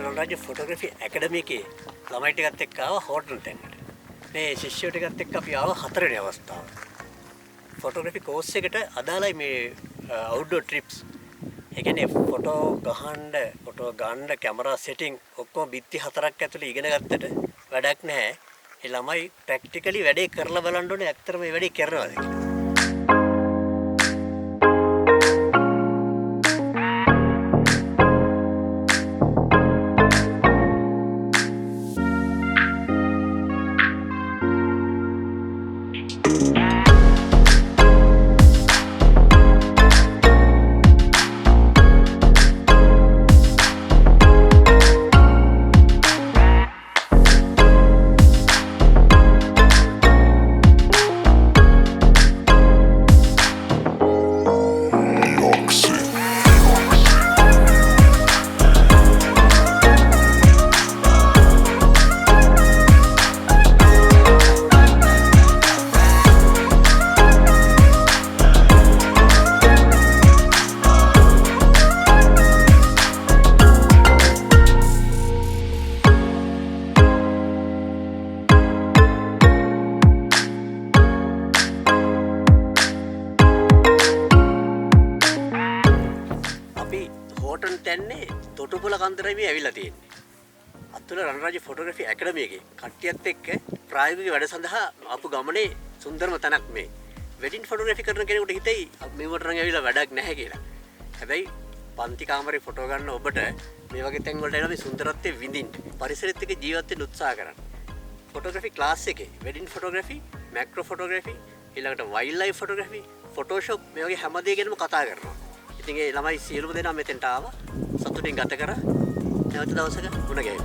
රණරාජ ෆොටෝග්‍රැෆි ඇකඩමි එකේ ළමයි ටිකත් එක්ක ආව හෝටල් තැනකට. මේ ශිෂ්‍යයෝ ටිකත් එක්ක අපි ආව හතරවෙනි අවස්ථාව. ෆොටෝග්‍රැෆි කෝස් එකට අදාළයි මේ අවුට්ඩෝර් ට්‍රිප්ස්. ඒ කියන්නේ ෆොටෝ ගන්න කැමරා සෙටින් ඔක්කොම බිත්ති හතරක් ඇතුලේ ඉගෙන ගත්තට වැඩක් නැහැ. ඒ ළමයි ප්‍රැක්ටිකලි වැඩේ කරලා බලන්න ඕනේ ඇත්තටම මේ වැඩේ කරනවාද කියලා. හෝටන් තැන්නේ තොටුපොළ කන්දරයි මේ ඇවිල්ලා තියෙන්නේ. අතුල රණරාජ ෆොටෝග්‍රැෆි ඇකඩමි එකේ කට්ටියත් එක්ක ප්‍රායෝගික වැඩ සඳහා ආපු ගමනේ සුන්දරම තැනක් මේ. වෙඩින් ෆොටෝග්‍රැෆි කරන කෙනෙකුට හිතෙයි මේවට නම් ඇවිල්ලා වැඩක් නැහැ කියලා. හැබැයි පන්ති කාමරේ ෆොටෝ ගන්න ඔබට මේ වගේ තැන් වලට එනවා මේ සුන්දරත්වය විඳින්න. පරිසරෙත් එක්ක ජීවත් වෙන්න උත්සාහ කරන්න. ෆොටෝග්‍රැෆි ක්ලාස් එකේ වෙඩින් ෆොටෝග්‍රැෆි, මැක්‍රෝ ෆොටෝග්‍රැෆි, ඊළඟට වයිල්ඩ් ලයිෆ් ෆොටෝග්‍රැෆි, ෆොටෝෂොප් මේ වගේ හැම දෙයකින්ම කතා කරනවා. ඉතින් ඒ ළමයි සියලුම දෙනා මෙතෙන්ට ආවා. සතුටින් ගත කරා. නැවත දවසක මුණ ගැහෙමු.